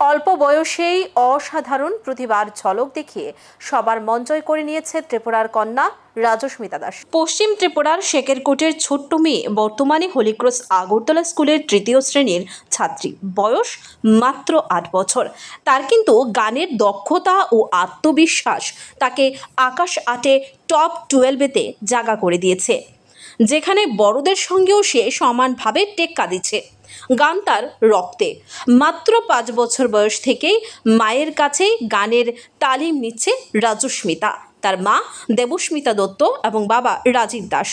অল্প বয়সেই অসাধারণ প্রতিভার ঝলক দেখিয়ে সবার মন জয় করে নিয়েছে ত্রিপুরার কন্যা রাজস্মিতা দাস। পশ্চিম ত্রিপুরার শেকেরকোটের ছোট্ট মেয়ে বর্তমানে হলিক্রস আগরতলা স্কুলের ৩য় শ্রেণীর ছাত্রী। বয়স মাত্র ৮ বছর। তার কিন্তু গানের দক্ষতা ও আত্মবিশ্বাস তাকে আকাশ আটে টপ 12-তে জায়গা করে দিয়েছে, যেখানে বড়দের সঙ্গেও সে সমানভাবে টেক্কা দিচ্ছে। গান তার রক্তে। মাত্র ৫ বছর বয়স থেকেই মায়ের কাছেই গানের তালিম নিচ্ছে রাজস্মিতা। তার মা দেবস্মিতা দত্ত এবং বাবা রাজীব দাস।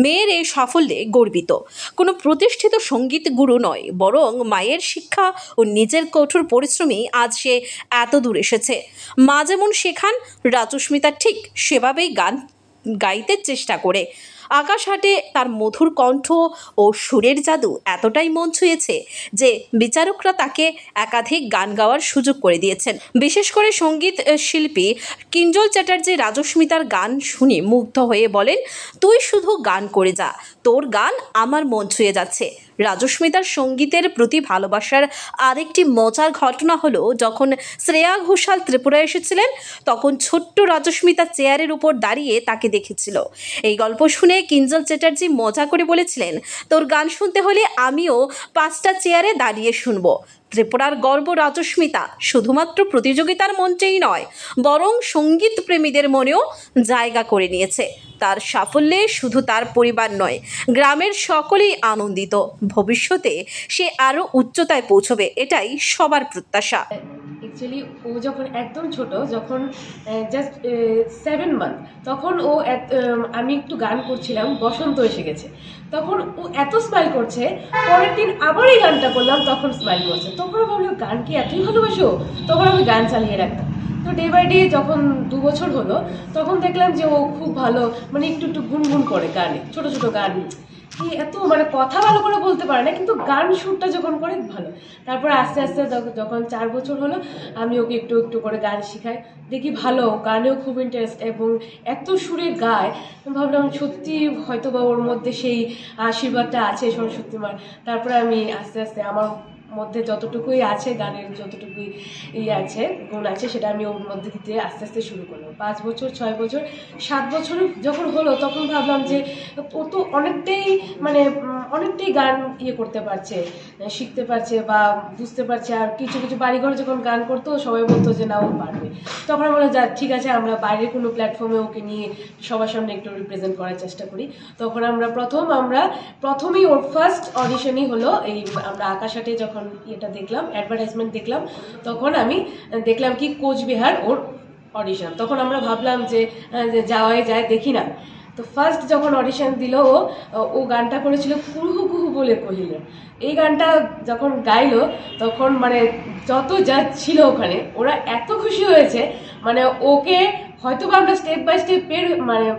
মেয়ের এই সাফল্যে গর্বিত। কোনো প্রতিষ্ঠিত সঙ্গীত গুরু নয়, বরং মায়ের শিক্ষা ও নিজের কঠোর পরিশ্রমেই আজ সে এত দূর এসেছে। মা যেমন শেখান, রাজস্মিতা ঠিক সেভাবেই গান গাইতে চেষ্টা করে। আকাশ হাটে তার মধুর কণ্ঠ ও সুরের জাদু এতটাই মন ছুঁয়েছে যে বিচারকরা তাকে একাধিক গান গাওয়ার সুযোগ করে দিয়েছেন। বিশেষ করে সঙ্গীত শিল্পী কিঞ্জল চ্যাটার্জি রাজস্মিতার গান শুনে মুগ্ধ হয়ে বলেন, তুই শুধু গান করে যা, তোর গান আমার মন ছুঁয়ে যাচ্ছে। রাজস্মিতার সঙ্গীতের প্রতি ভালোবাসার আরেকটি মজার ঘটনা হলো, যখন শ্রেয়া ঘোষাল ত্রিপুরা এসেছিলেন, তখন ছোট্ট রাজস্মিতা চেয়ারের উপর দাঁড়িয়ে তাকে দেখেছিল। এই গল্প শুনে কিঞ্জল চ্যাটার্জি মজা করে বলেছিলেন, তোর গান শুনতে হলে আমিও 5টা চেয়ারে দাঁড়িয়ে শুনবো। ত্রিপুরার গর্ব রাজস্মিতা শুধুমাত্র প্রতিযোগিতার মঞ্চেই নয়, বরং সঙ্গীত প্রেমীদের মনেও জায়গা করে নিয়েছে। তার সাফল্যে শুধু তার পরিবার নয়, গ্রামের সকলেই আনন্দিত। ভবিষ্যতে সে আরও উচ্চতায় পৌঁছবে, এটাই সবার প্রত্যাশা। অ্যাকচুয়ালি ও যখন একদম ছোট, যখন জাস্ট 7 মান্থ, তখন ও আমি একটু গান করছিলাম, বসন্ত এসে গেছে, তখন ও এত স্মাইল করছে। পরের দিন আবার এই গানটা করলাম, তখন স্মাইল করছে। তখন ভাবলাম গান কি এতই ভালোবাসো, তখন আমি গান চালিয়ে রাখতাম। তো ডে বাই ডে যখন 2 বছর হলো, তখন দেখলাম যে ও খুব ভালো, মানে একটু একটু গুনগুন করে গানে, ছোট ছোট গান, কি এত মানে কথা ভালো করে বলতে পারে না, কিন্তু গান সুরটা যখন করে ভালো। তারপর আস্তে আস্তে যখন 4 বছর হলো, আমি ওকে একটু একটু করে গান শিখাই, দেখি ভালো, গানেও খুব ইন্টারেস্ট এবং এত সুরে গায়। ভাবলাম সত্যি হয়তো বা ওর মধ্যে সেই আশীর্বাদটা আছে সরস্বতী মার। তারপরে আমি আস্তে আস্তে আমার মধ্যে যতটুকুই আছে, গানের যতটুকুই আছে, গুণ আছে, সেটা আমি ওর মধ্যে দিতে আস্তে আস্তে শুরু করলাম। 5 বছর, 6 বছর, 7 বছর যখন হলো, তখন ভাবলাম যে ও তো অনেকটাই গান করতে পারছে, শিখতে পারছে বা বুঝতে পারছে। আর কিছু কিছু বাড়িঘরে যখন গান করতো, সবাই বলতো যে না, ও পারবে। তখন আমরা যা ঠিক আছে, আমরা বাইরের কোনো প্ল্যাটফর্মে ওকে নিয়ে সবার সামনে একটু রিপ্রেজেন্ট করার চেষ্টা করি। তখন আমরা প্রথমেই ওর ফার্স্ট অডিশনই হলো আমরা আকাশহাটে যখন দেখলাম, অ্যাডভার্টাইজমেন্ট দেখলাম, তখন আমি দেখলাম কি কোচবিহার ওর অডিশন। তখন আমরা ভাবলাম যে যাওয়াই যায়, দেখি না। তো ফার্স্ট যখন অডিশন দিল, ও গানটা করেছিল কুহু কুহু বলে কহিল। এই গানটা যখন গাইলো, তখন মানে যত জাজ ছিল ওখানে, ওরা এত খুশি হয়েছে। মানে ওকে হয়তো বা আমরা স্টেপ বাই স্টেপ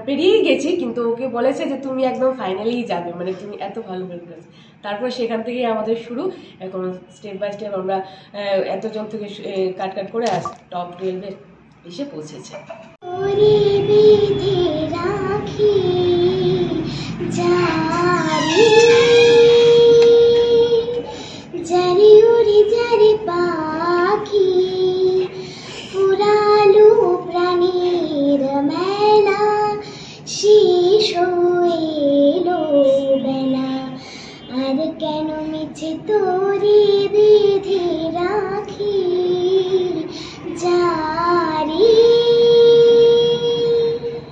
পেরিয়েই গেছি, কিন্তু ওকে বলেছে যে তুমি একদম ফাইনালেই যাবে, মানে তুমি এত ভালো করে করেছো। তারপর সেখান থেকেই আমাদের শুরু। এখন স্টেপ বাই স্টেপ আমরা এতজন থেকে কাট করে আজ টপ 12-এ এসে পৌঁছেছে। রাখি যা